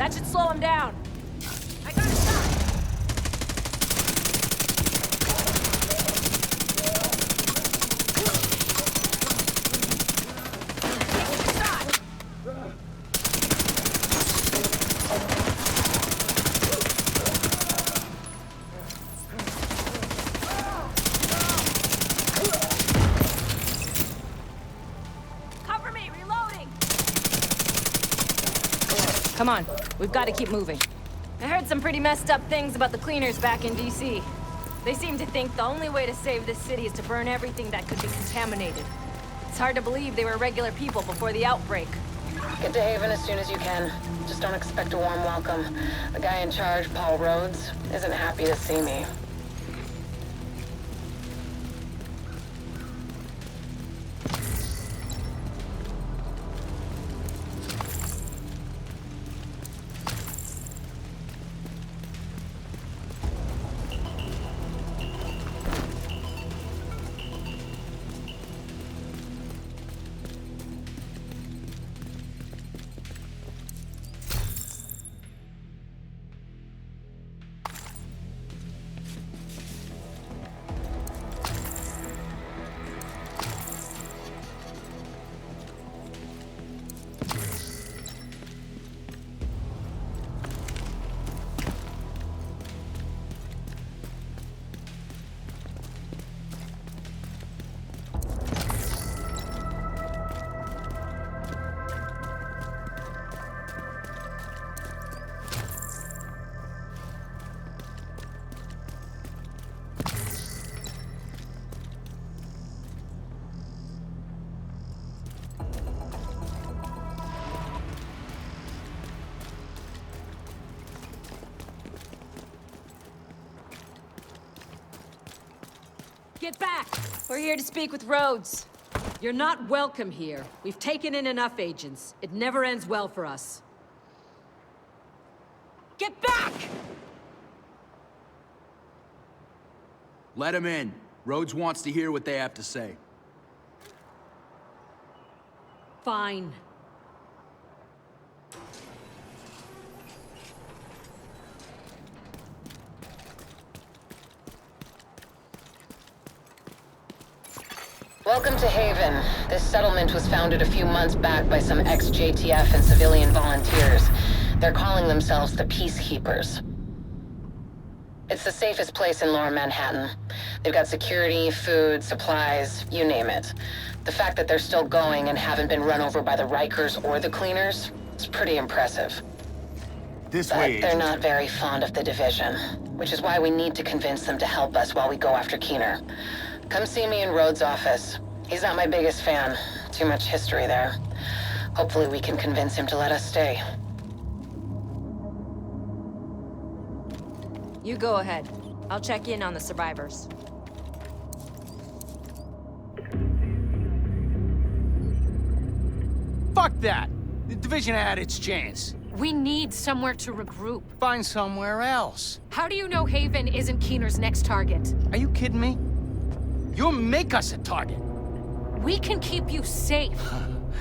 That should slow him down. I got a shot! Cover me, reloading! Come on, we've got to keep moving. I heard some pretty messed up things about the cleaners back in DC. They seem to think the only way to save this city is to burn everything that could be contaminated. It's hard to believe they were regular people before the outbreak. Get to Haven as soon as you can. Just don't expect a warm welcome. The guy in charge, Paul Rhodes, isn't happy to see me. Get back! We're here to speak with Rhodes. You're not welcome here. We've taken in enough agents. It never ends well for us. Get back! Let him in. Rhodes wants to hear what they have to say. Fine. Welcome to Haven. This settlement was founded a few months back by some ex-JTF and civilian volunteers. They're calling themselves the Peacekeepers. It's the safest place in Lower Manhattan. They've got security, food, supplies, you name it. The fact that they're still going and haven't been run over by the Rikers or the Cleaners is pretty impressive. This But way, they're Agent. not very fond of the Division, which is why we need to convince them to help us while we go after Keener. Come see me in Rhodes' office. He's not my biggest fan. Too much history there. Hopefully we can convince him to let us stay. You go ahead. I'll check in on the survivors. Fuck that! The Division had its chance. We need somewhere to regroup. Find somewhere else. How do you know Haven isn't Keener's next target? Are you kidding me? You'll make us a target. We can keep you safe.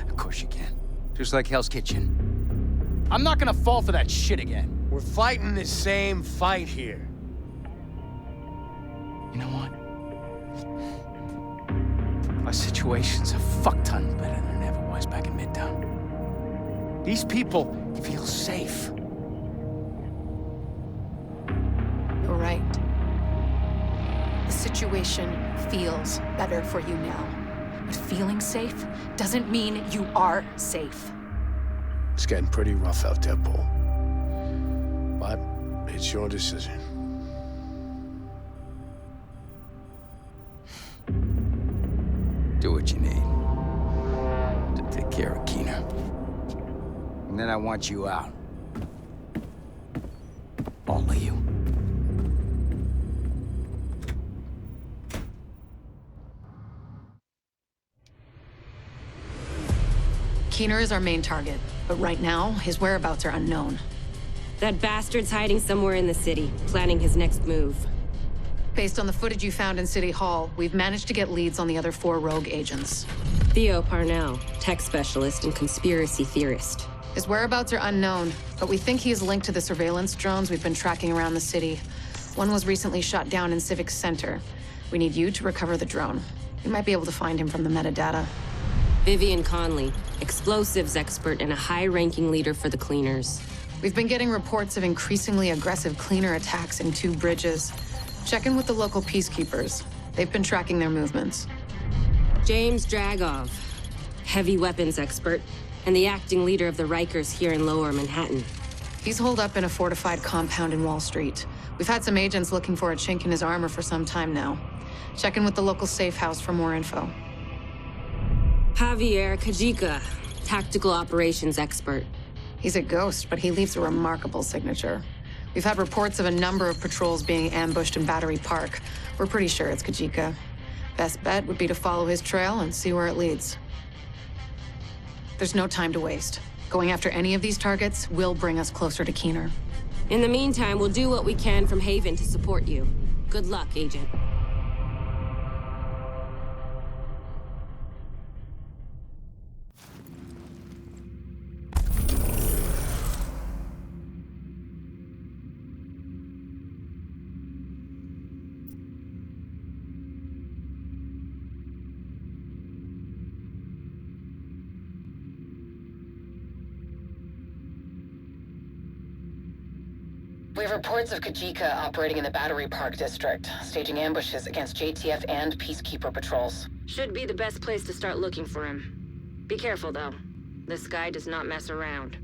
Of course you can. Just like Hell's Kitchen. I'm not gonna fall for that shit again. We're fighting the same fight here. You know what? Our situation's a fuck-ton better than it ever was back in Midtown. These people feel safe. You're right. The situation feels better for you now. But feeling safe doesn't mean you are safe. It's getting pretty rough out there, Paul. But it's your decision. Do what you need to take care of Keener. And then I want you out. All of you. Keener is our main target, but right now, his whereabouts are unknown. That bastard's hiding somewhere in the city, planning his next move. Based on the footage you found in City Hall, we've managed to get leads on the other 4 rogue agents. Theo Parnell, tech specialist and conspiracy theorist. His whereabouts are unknown, but we think he is linked to the surveillance drones we've been tracking around the city. One was recently shot down in Civic Center. We need you to recover the drone. You might be able to find him from the metadata. Vivian Conley, explosives expert and a high-ranking leader for the Cleaners. We've been getting reports of increasingly aggressive cleaner attacks in 2 bridges. Check in with the local peacekeepers. They've been tracking their movements. James Dragov, heavy weapons expert, and the acting leader of the Rikers here in Lower Manhattan. He's holed up in a fortified compound in Wall Street. We've had some agents looking for a chink in his armor for some time now. Check in with the local safe house for more info. Javier Kajika, tactical operations expert. He's a ghost, but he leaves a remarkable signature. We've had reports of a number of patrols being ambushed in Battery Park. We're pretty sure it's Kajika. Best bet would be to follow his trail and see where it leads. There's no time to waste. Going after any of these targets will bring us closer to Keener. In the meantime, we'll do what we can from Haven to support you. Good luck, Agent. We have reports of Kajika operating in the Battery Park district, staging ambushes against JTF and Peacekeeper patrols. Should be the best place to start looking for him. Be careful, though. This guy does not mess around.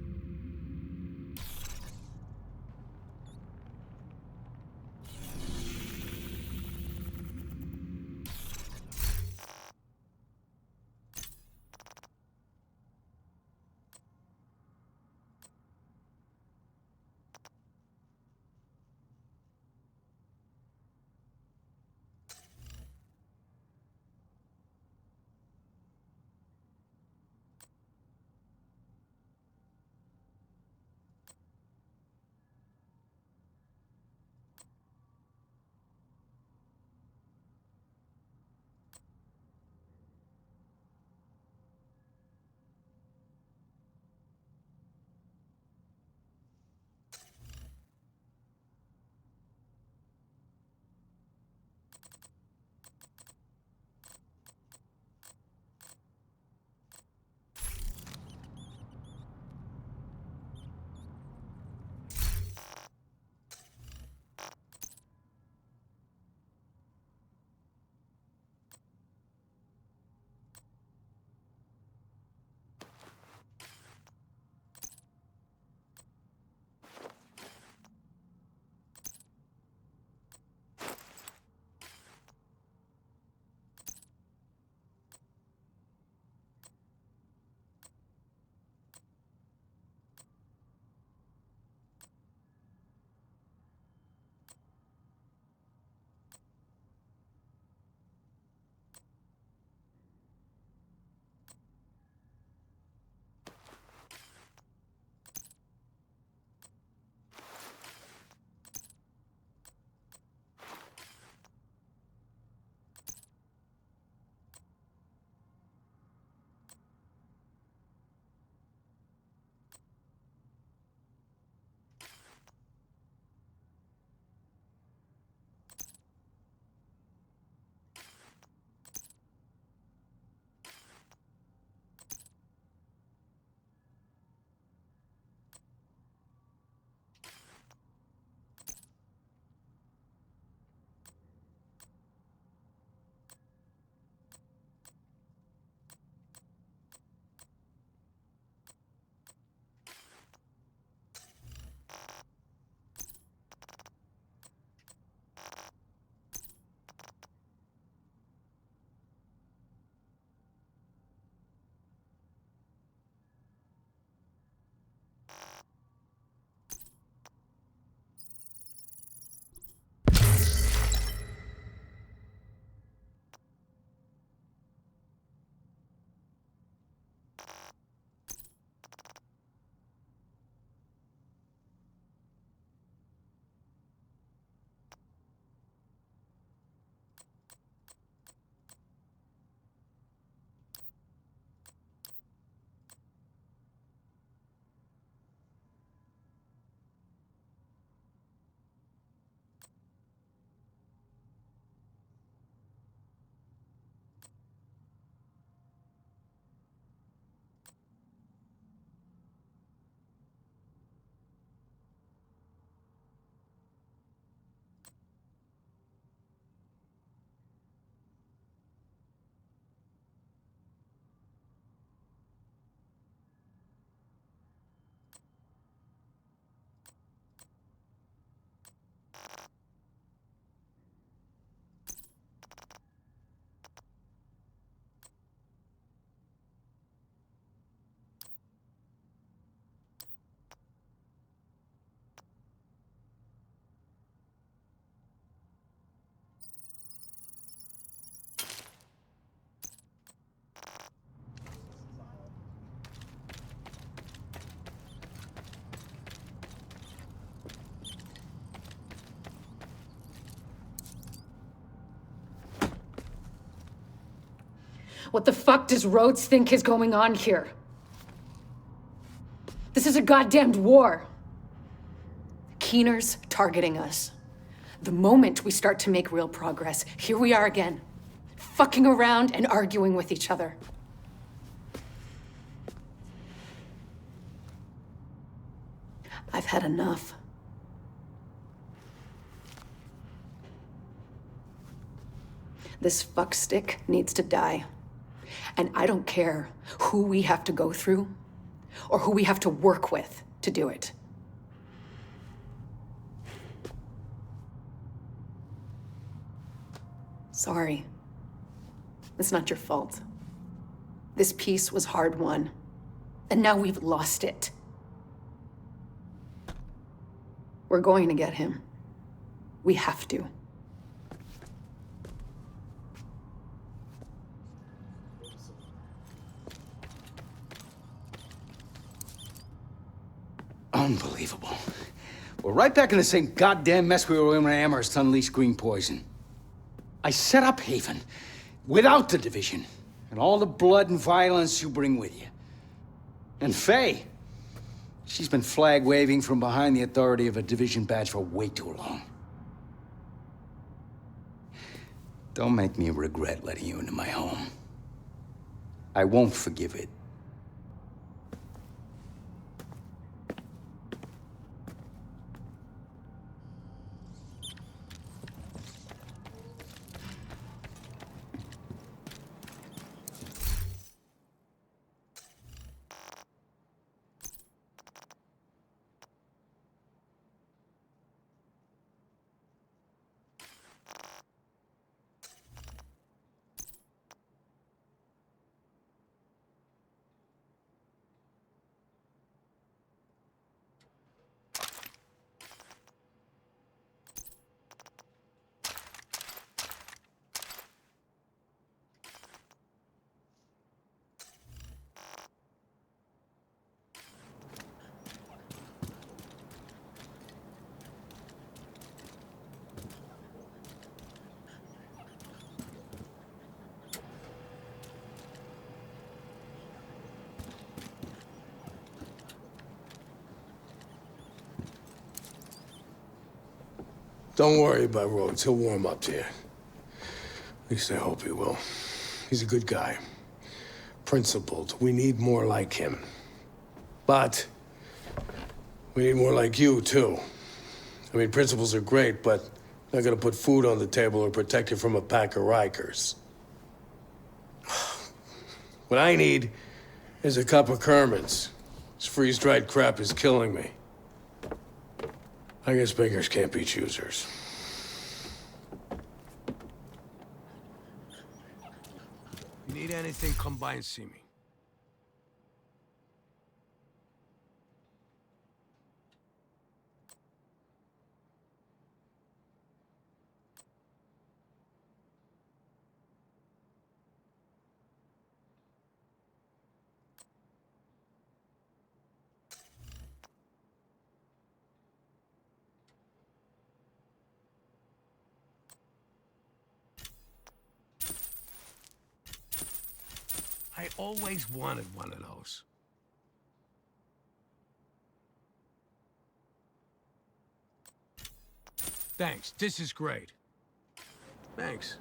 What the fuck does Rhodes think is going on here? This is a goddamned war. Keener's targeting us. The moment we start to make real progress, here we are again, fucking around and arguing with each other. I've had enough. This fuckstick needs to die. And I don't care who we have to go through or who we have to work with to do it. Sorry. It's not your fault. This peace was hard won, and now we've lost it. We're going to get him. We have to. Unbelievable. We're right back in the same goddamn mess we were in when Amherst unleashed green poison. I set up Haven without the division and all the blood and violence you bring with you. And Faye, she's been flag waving from behind the authority of a division badge for way too long. Don't make me regret letting you into my home. I won't forgive it. Don't worry about Rhodes. He'll warm up to you. At least I hope he will. He's a good guy. Principled. We need more like him. But we need more like you, too. I mean, principles are great, but not gonna put food on the table or protect you from a pack of Rikers. What I need is a cup of Kerman's. This freeze-dried crap is killing me. I guess beggars can't be choosers. You need anything, come by and see me. I always wanted one of those. Thanks, this is great. Thanks.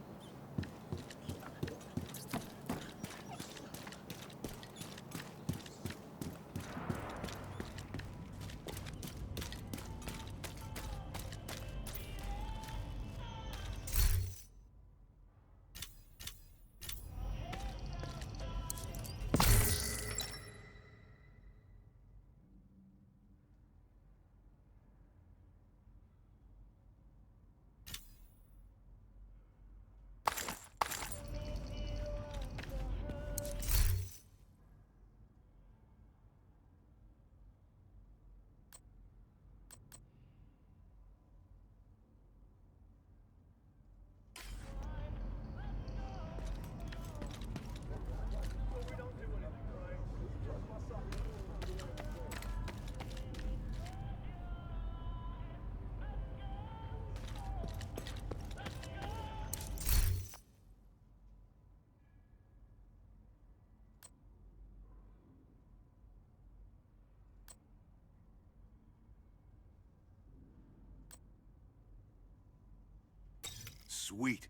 Sweet.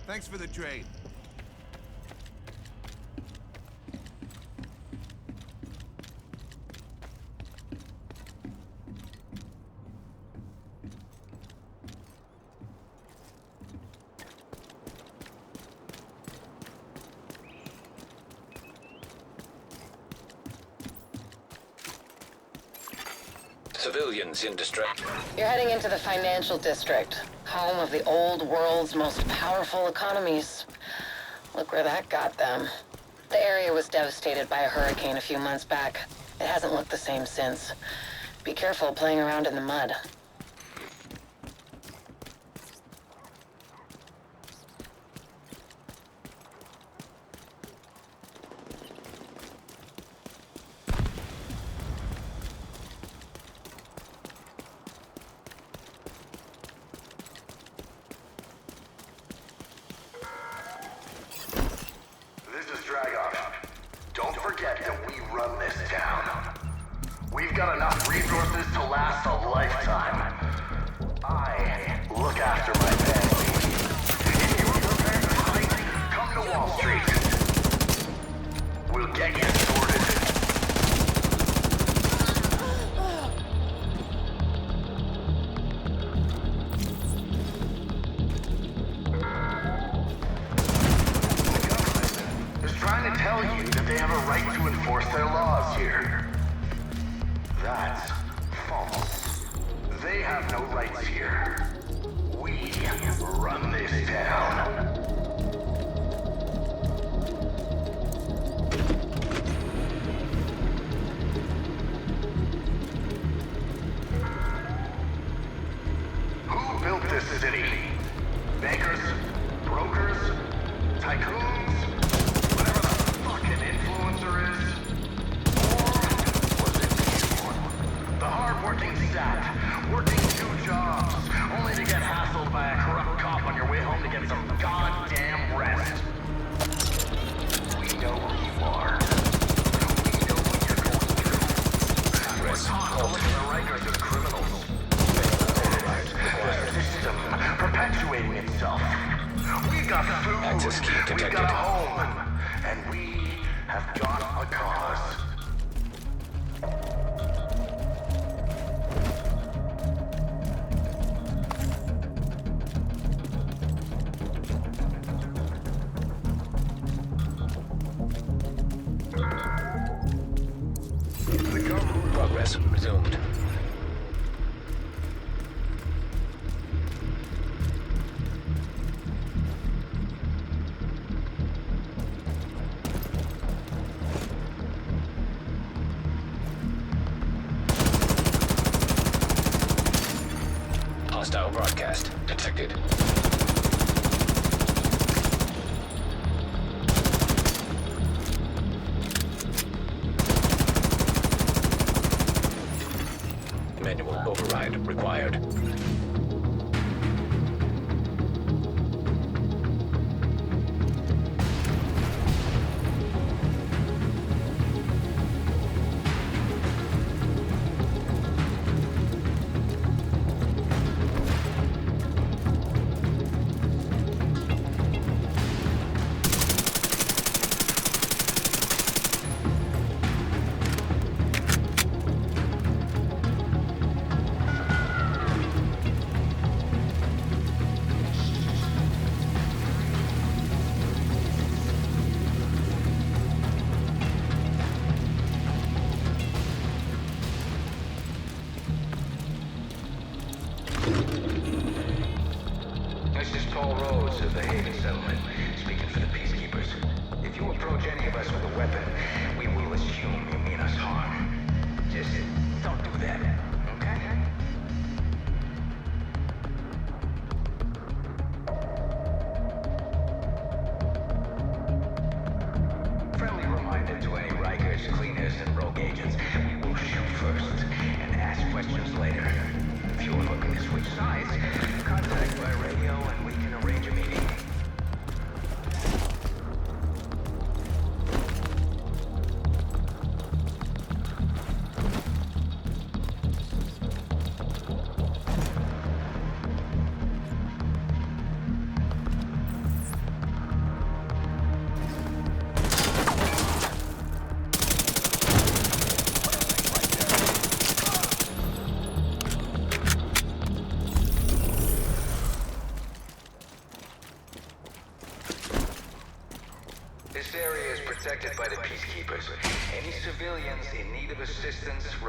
Thanks for the trade. Civilians in distress. You're heading into the financial district, home of the old world's most powerful economies. Look where that got them. The area was devastated by a hurricane a few months back. It hasn't looked the same since. Be careful playing around in the mud. This is Dragoff. Don't forget that we run this town. We've got enough resources to last a lifetime. I look after my family. If you're prepared to fight, come to Wall Street. We'll get you sorted. Trying to tell you that they have a right to enforce their laws here. That's false. They have no rights here. We run this town. Who built this city? Bankers? Brokers? Tycoons? Whatever the fucking influencer is? Or was it you? The hard-working sap, working 2 jobs, only to get hassled by a corrupt cop on your way home to get some goddamn rest. We know who you are. We know what you're going through. We're taught to look at the Rikers as criminals. The system perpetuating itself. We've got food, Access key we've detected. got a home, and we have got a cause. Progress resumed. Hostile broadcast detected. Manual override required. This is Warlords of the Haven settlement, speaking for the peacekeepers. If you approach any of us with a weapon, we will assume you mean us harm. Just don't do that, okay? Friendly reminder to any Rikers, cleaners, and rogue agents, we will shoot first and ask questions later. If you're looking to switch sides, contact by radio and we can arrange a meeting. protected by the Peacekeepers. Any civilians in need of assistance